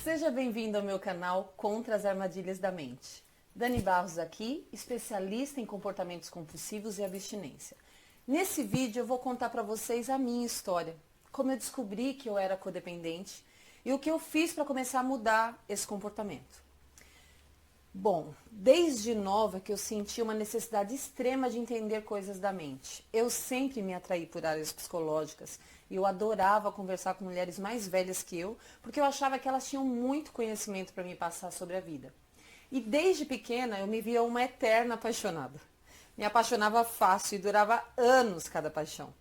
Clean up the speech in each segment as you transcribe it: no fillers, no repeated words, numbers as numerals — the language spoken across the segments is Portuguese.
Seja bem-vindo ao meu canal Contra as Armadilhas da Mente. Dani Barros aqui, especialista em comportamentos compulsivos e abstinência. Nesse vídeo eu vou contar para vocês a minha história, como eu descobri que eu era codependente e o que eu fiz para começar a mudar esse comportamento. Bom, desde nova que eu senti uma necessidade extrema de entender coisas da mente. Eu sempre me atraí por áreas psicológicas e eu adorava conversar com mulheres mais velhas que eu, porque eu achava que elas tinham muito conhecimento para me passar sobre a vida. E desde pequena eu me via uma eterna apaixonada. Me apaixonava fácil e durava anos cada paixão.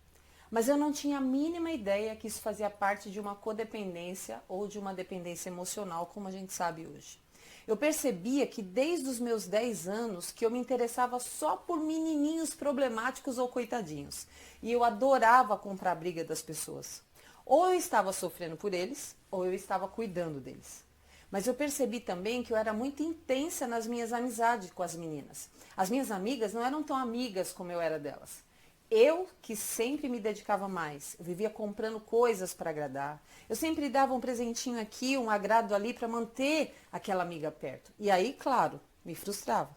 Mas eu não tinha a mínima ideia que isso fazia parte de uma codependência ou de uma dependência emocional, como a gente sabe hoje. Eu percebia que desde os meus 10 anos que eu me interessava só por menininhos problemáticos ou coitadinhos. E eu adorava comprar a briga das pessoas. Ou eu estava sofrendo por eles, ou eu estava cuidando deles. Mas eu percebi também que eu era muito intensa nas minhas amizades com as meninas. As minhas amigas não eram tão amigas como eu era delas. Eu, que sempre me dedicava mais, eu vivia comprando coisas para agradar. Eu sempre dava um presentinho aqui, um agrado ali para manter aquela amiga perto. E aí, claro, me frustrava,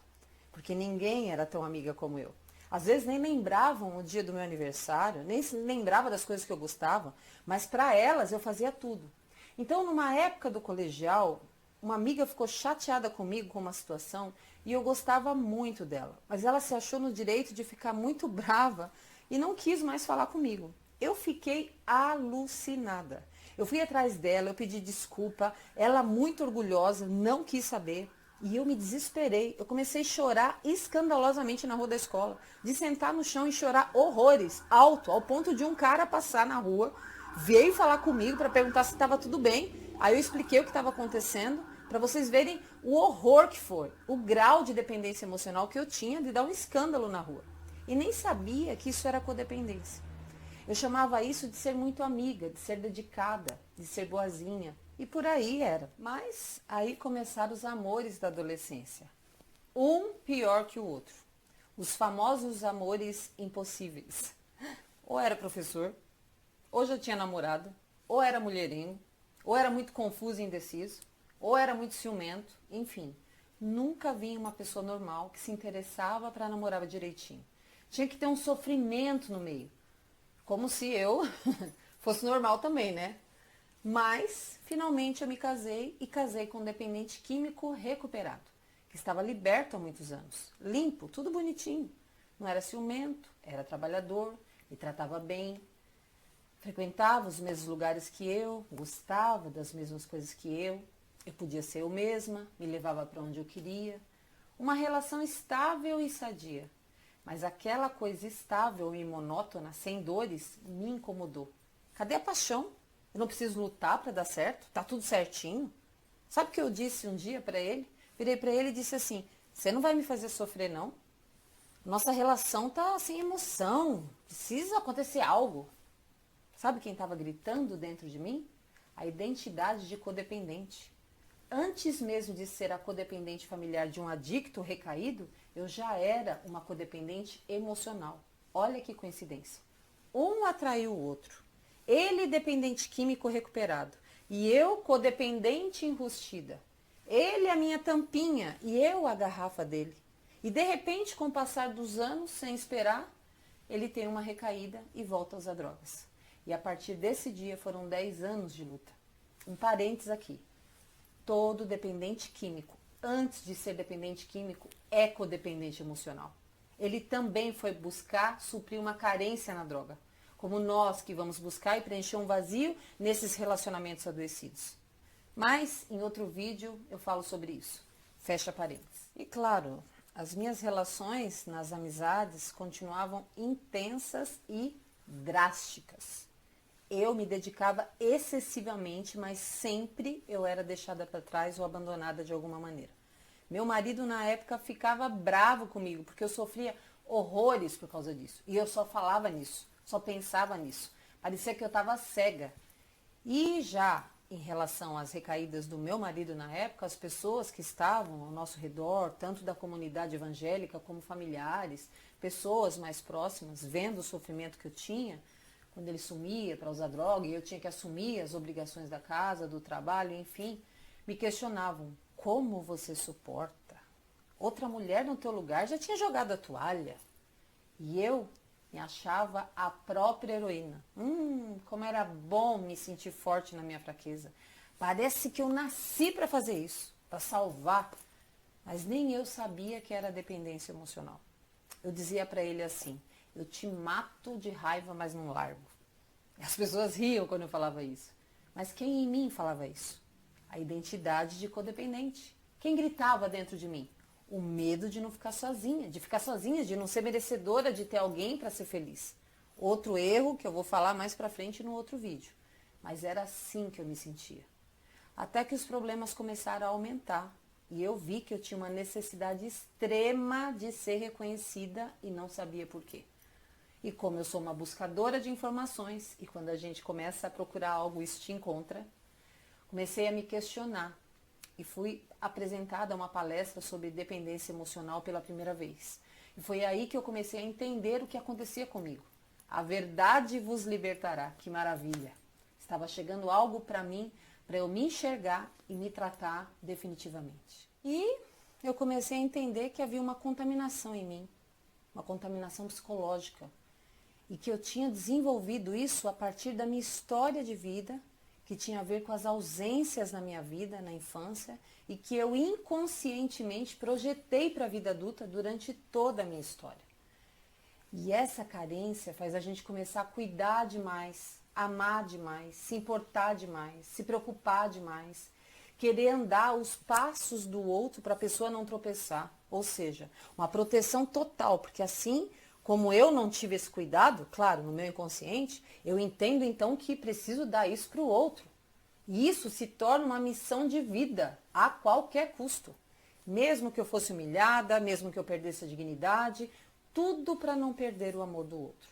porque ninguém era tão amiga como eu. Às vezes nem lembravam o dia do meu aniversário, nem se lembrava das coisas que eu gostava, mas para elas eu fazia tudo. Então, numa época do colegial, uma amiga ficou chateada comigo com uma situação e eu gostava muito dela. Mas ela se achou no direito de ficar muito brava e não quis mais falar comigo. Eu fiquei alucinada. Eu fui atrás dela, eu pedi desculpa, ela muito orgulhosa, não quis saber. E eu me desesperei. Eu comecei a chorar escandalosamente na rua da escola. De sentar no chão e chorar horrores, alto, ao ponto de um cara passar na rua, veio falar comigo para perguntar se estava tudo bem. Aí eu expliquei o que estava acontecendo, para vocês verem o horror que foi, o grau de dependência emocional que eu tinha de dar um escândalo na rua. E nem sabia que isso era codependência. Eu chamava isso de ser muito amiga, de ser dedicada, de ser boazinha. E por aí era. Mas aí começaram os amores da adolescência. Um pior que o outro. Os famosos amores impossíveis. Ou era professor, ou já tinha namorado, ou era mulherengo, ou era muito confuso e indeciso, ou era muito ciumento, enfim. Nunca vi uma pessoa normal que se interessava para namorar direitinho. Tinha que ter um sofrimento no meio. Como se eu fosse normal também, né? Mas, finalmente, eu me casei e casei com um dependente químico recuperado, que estava liberto há muitos anos. Limpo, tudo bonitinho. Não era ciumento, era trabalhador, me tratava bem, frequentava os mesmos lugares que eu, gostava das mesmas coisas que eu podia ser eu mesma, me levava para onde eu queria. Uma relação estável e sadia. Mas aquela coisa estável e monótona, sem dores, me incomodou. Cadê a paixão? Eu não preciso lutar para dar certo? Tá tudo certinho? Sabe o que eu disse um dia para ele? Virei para ele e disse assim: você não vai me fazer sofrer, não? Nossa relação tá sem emoção. Precisa acontecer algo. Sabe quem estava gritando dentro de mim? A identidade de codependente. Antes mesmo de ser a codependente familiar de um adicto recaído, eu já era uma codependente emocional. Olha que coincidência. Um atraiu o outro. Ele dependente químico recuperado e eu codependente enrustida. Ele a minha tampinha e eu a garrafa dele. E de repente, com o passar dos anos, sem esperar, ele tem uma recaída e volta a usar drogas. E a partir desse dia foram 10 anos de luta. Um parênteses aqui. Todo dependente químico, antes de ser dependente químico, é codependente emocional. Ele também foi buscar suprir uma carência na droga, como nós que vamos buscar e preencher um vazio nesses relacionamentos adoecidos. Mas, em outro vídeo, eu falo sobre isso. Fecha parênteses. E claro, as minhas relações nas amizades continuavam intensas e drásticas. Eu me dedicava excessivamente, mas sempre eu era deixada para trás ou abandonada de alguma maneira. Meu marido, na época, ficava bravo comigo, porque eu sofria horrores por causa disso. E eu só falava nisso, só pensava nisso. Parecia que eu estava cega. E já em relação às recaídas do meu marido na época, as pessoas que estavam ao nosso redor, tanto da comunidade evangélica como familiares, pessoas mais próximas, vendo o sofrimento que eu tinha, quando ele sumia para usar droga e eu tinha que assumir as obrigações da casa, do trabalho, enfim, Me questionavam, como você suporta? Outra mulher no teu lugar já tinha jogado a toalha. E eu me achava a própria heroína. Como era bom me sentir forte na minha fraqueza. Parece que eu nasci para fazer isso, para salvar. Mas nem eu sabia que era dependência emocional. Eu dizia para ele assim, eu te mato de raiva, mas não largo. As pessoas riam quando eu falava isso. Mas quem em mim falava isso? A identidade de codependente. Quem gritava dentro de mim? O medo de não ficar sozinha, de não ser merecedora de ter alguém para ser feliz. Outro erro que eu vou falar mais para frente no outro vídeo. Mas era assim que eu me sentia. Até que os problemas começaram a aumentar. E eu vi que eu tinha uma necessidade extrema de ser reconhecida e não sabia por quê. E como eu sou uma buscadora de informações, e quando a gente começa a procurar algo, isso te encontra, comecei a me questionar. E fui apresentada a uma palestra sobre dependência emocional pela primeira vez. E foi aí que eu comecei a entender o que acontecia comigo. A verdade vos libertará. Que maravilha! Estava chegando algo para mim, para eu me enxergar e me tratar definitivamente. E eu comecei a entender que havia uma contaminação em mim, uma contaminação psicológica, e que eu tinha desenvolvido isso a partir da minha história de vida, que tinha a ver com as ausências na minha vida, na infância, e que eu inconscientemente projetei para a vida adulta durante toda a minha história. E essa carência faz a gente começar a cuidar demais, amar demais, se importar demais, se preocupar demais, querer andar os passos do outro para a pessoa não tropeçar. Ou seja, uma proteção total, porque assim como eu não tive esse cuidado, claro, no meu inconsciente, eu entendo então que preciso dar isso para o outro. E isso se torna uma missão de vida, a qualquer custo. Mesmo que eu fosse humilhada, mesmo que eu perdesse a dignidade, tudo para não perder o amor do outro.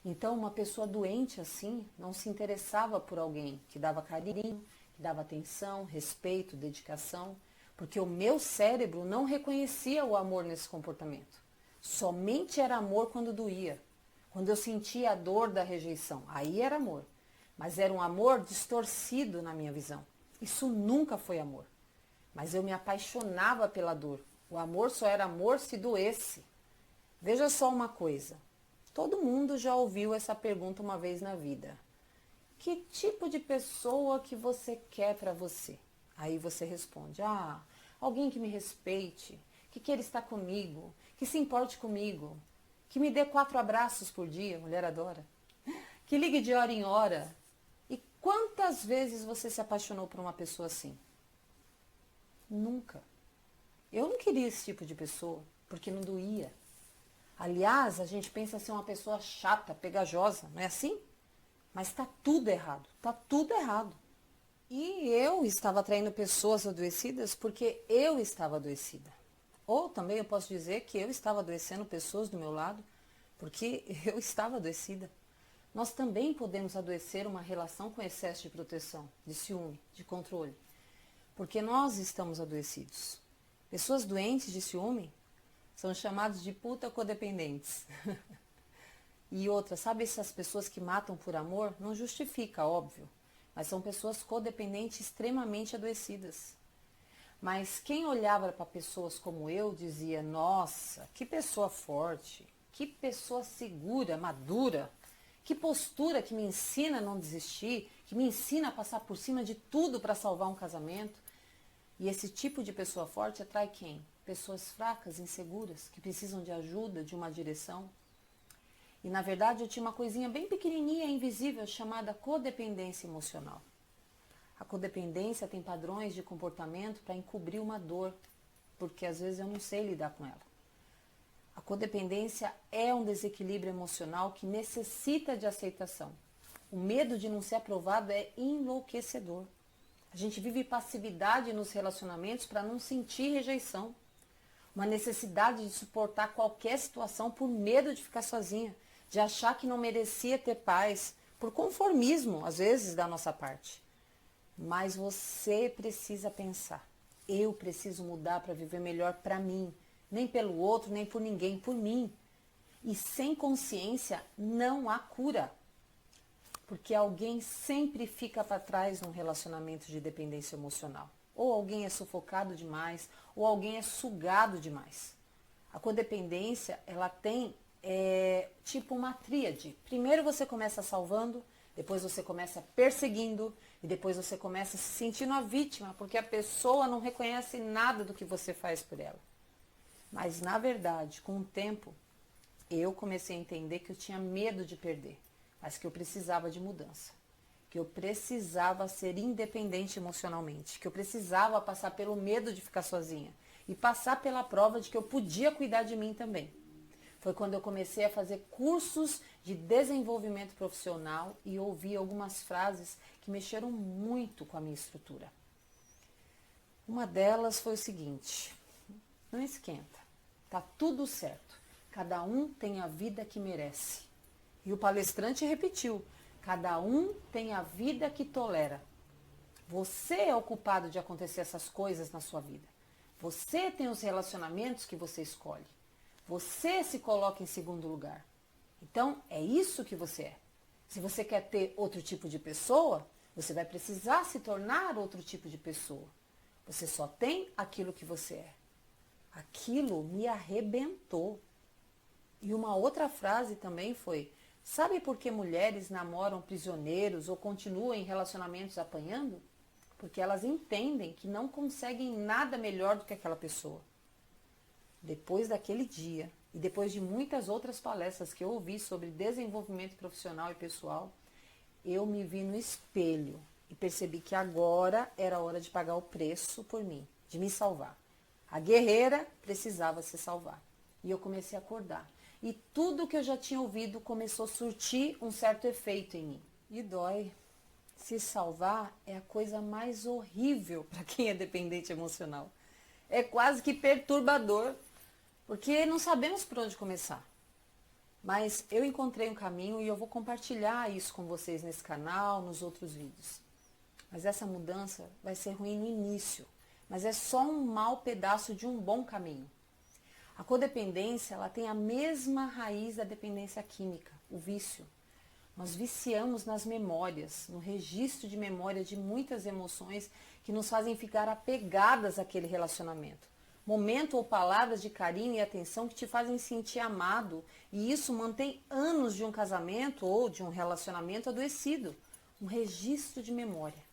Então, uma pessoa doente assim não se interessava por alguém que dava carinho, que dava atenção, respeito, dedicação, porque o meu cérebro não reconhecia o amor nesse comportamento. Somente era amor quando doía, quando eu sentia a dor da rejeição. Aí era amor, mas era um amor distorcido na minha visão. Isso nunca foi amor, mas eu me apaixonava pela dor. O amor só era amor se doesse. Veja só uma coisa. Todo mundo já ouviu essa pergunta uma vez na vida. Que tipo de pessoa que você quer para você? Aí você responde, alguém que me respeite, que queira estar comigo, que se importe comigo, que me dê 4 abraços por dia, mulher adora, que ligue de hora em hora. E quantas vezes você se apaixonou por uma pessoa assim? Nunca. Eu não queria esse tipo de pessoa, porque não doía. Aliás, a gente pensa ser uma pessoa chata, pegajosa, não é assim? Mas está tudo errado, está tudo errado. E eu estava atraindo pessoas adoecidas porque eu estava adoecida. Ou também eu posso dizer que eu estava adoecendo pessoas do meu lado porque eu estava adoecida. Nós também podemos adoecer uma relação com excesso de proteção, de ciúme, de controle, porque nós estamos adoecidos. Pessoas doentes de ciúme são chamados de puta codependentes. E outra, sabe essas pessoas que matam por amor? Não justifica, óbvio, mas são pessoas codependentes extremamente adoecidas. Mas quem olhava para pessoas como eu dizia, nossa, que pessoa forte, que pessoa segura, madura, que postura que me ensina a não desistir, que me ensina a passar por cima de tudo para salvar um casamento. E esse tipo de pessoa forte atrai quem? Pessoas fracas, inseguras, que precisam de ajuda, de uma direção. E na verdade eu tinha uma coisinha bem pequenininha, invisível, chamada codependência emocional. A codependência tem padrões de comportamento para encobrir uma dor, porque às vezes eu não sei lidar com ela. A codependência é um desequilíbrio emocional que necessita de aceitação. O medo de não ser aprovado é enlouquecedor. A gente vive passividade nos relacionamentos para não sentir rejeição. Uma necessidade de suportar qualquer situação por medo de ficar sozinha, de achar que não merecia ter paz, por conformismo, às vezes, da nossa parte. Mas você precisa pensar, eu preciso mudar para viver melhor para mim, nem pelo outro, nem por ninguém, por mim. E sem consciência não há cura, porque alguém sempre fica para trás num relacionamento de dependência emocional. ou alguém é sufocado demais, ou alguém é sugado demais. A codependência, ela tem tipo uma tríade. Primeiro você começa salvando, depois você começa perseguindo e depois você começa se sentindo a vítima, porque a pessoa não reconhece nada do que você faz por ela. Mas na verdade, com o tempo, eu comecei a entender que eu tinha medo de perder, mas que eu precisava de mudança, que eu precisava ser independente emocionalmente, que eu precisava passar pelo medo de ficar sozinha e passar pela prova de que eu podia cuidar de mim também. Foi quando eu comecei a fazer cursos de desenvolvimento profissional e ouvi algumas frases que mexeram muito com a minha estrutura. Uma delas foi o seguinte: não esquenta, tá tudo certo, cada um tem a vida que merece. E o palestrante repetiu: cada um tem a vida que tolera. Você é o culpado de acontecer essas coisas na sua vida. Você tem os relacionamentos que você escolhe. Você se coloca em segundo lugar. Então, é isso que você é. Se você quer ter outro tipo de pessoa, você vai precisar se tornar outro tipo de pessoa. Você só tem aquilo que você é. Aquilo me arrebentou. E uma outra frase também foi: sabe por que mulheres namoram prisioneiros ou continuam em relacionamentos apanhando? Porque elas entendem que não conseguem nada melhor do que aquela pessoa. Depois daquele dia, e depois de muitas outras palestras que eu ouvi sobre desenvolvimento profissional e pessoal, eu me vi no espelho e percebi que agora era hora de pagar o preço por mim, de me salvar. A guerreira precisava se salvar. E eu comecei a acordar. E tudo que eu já tinha ouvido começou a surtir um certo efeito em mim. E dói. Se salvar é a coisa mais horrível para quem é dependente emocional. É quase que perturbador, porque não sabemos por onde começar. Mas eu encontrei um caminho e eu vou compartilhar isso com vocês nesse canal, nos outros vídeos. Mas essa mudança vai ser ruim no início, mas é só um mau pedaço de um bom caminho. A codependência, ela tem a mesma raiz da dependência química, o vício. Nós viciamos nas memórias, no registro de memória de muitas emoções que nos fazem ficar apegadas àquele relacionamento. Momento ou palavras de carinho e atenção que te fazem sentir amado, e isso mantém anos de um casamento ou de um relacionamento adoecido. Um registro de memória.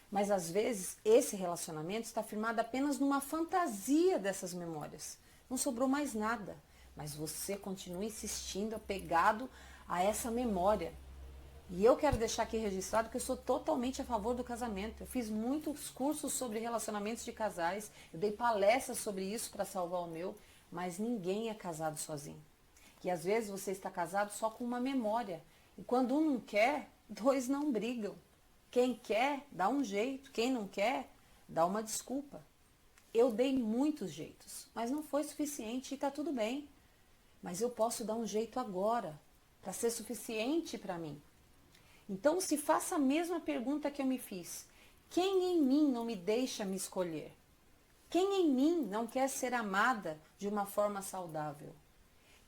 Mas às vezes esse relacionamento está firmado apenas numa fantasia dessas memórias. Não sobrou mais nada, mas você continua insistindo, apegado a essa memória. E eu quero deixar aqui registrado que eu sou totalmente a favor do casamento. Eu fiz muitos cursos sobre relacionamentos de casais, eu dei palestras sobre isso para salvar o meu, mas ninguém é casado sozinho. E às vezes você está casado só com uma memória. E quando um não quer, dois não brigam. Quem quer, dá um jeito. Quem não quer, dá uma desculpa. Eu dei muitos jeitos, mas não foi suficiente e está tudo bem. Mas eu posso dar um jeito agora, para ser suficiente para mim. Então se faça a mesma pergunta que eu me fiz. Quem em mim não me deixa me escolher? Quem em mim não quer ser amada de uma forma saudável?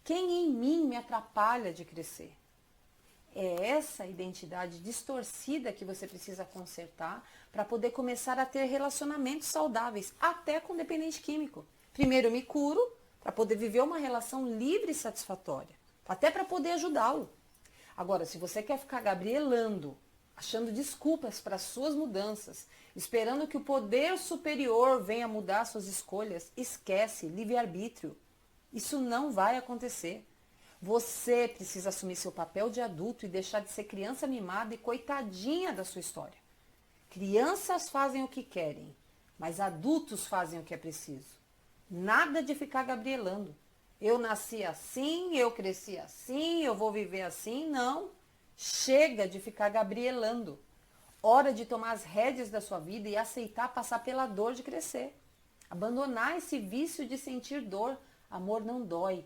Quem em mim me atrapalha de crescer? É essa identidade distorcida que você precisa consertar para poder começar a ter relacionamentos saudáveis, até com dependente químico. Primeiro eu me curo para poder viver uma relação livre e satisfatória, até para poder ajudá-lo. Agora, se você quer ficar gabrielando, achando desculpas para as suas mudanças, esperando que o poder superior venha mudar suas escolhas, esquece, livre-arbítrio. Isso não vai acontecer. Você precisa assumir seu papel de adulto e deixar de ser criança mimada e coitadinha da sua história. Crianças fazem o que querem, mas adultos fazem o que é preciso. Nada de ficar gabrielando. Eu nasci assim, eu cresci assim, eu vou viver assim. Não. Chega de ficar gabrielando. Hora de tomar as rédeas da sua vida e aceitar passar pela dor de crescer. Abandonar esse vício de sentir dor. Amor não dói.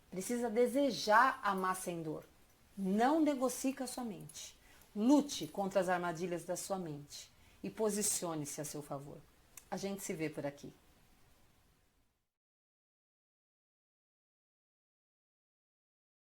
Precisa desejar amar sem dor. Não negocie com a sua mente. Lute contra as armadilhas da sua mente. E posicione-se a seu favor. A gente se vê por aqui.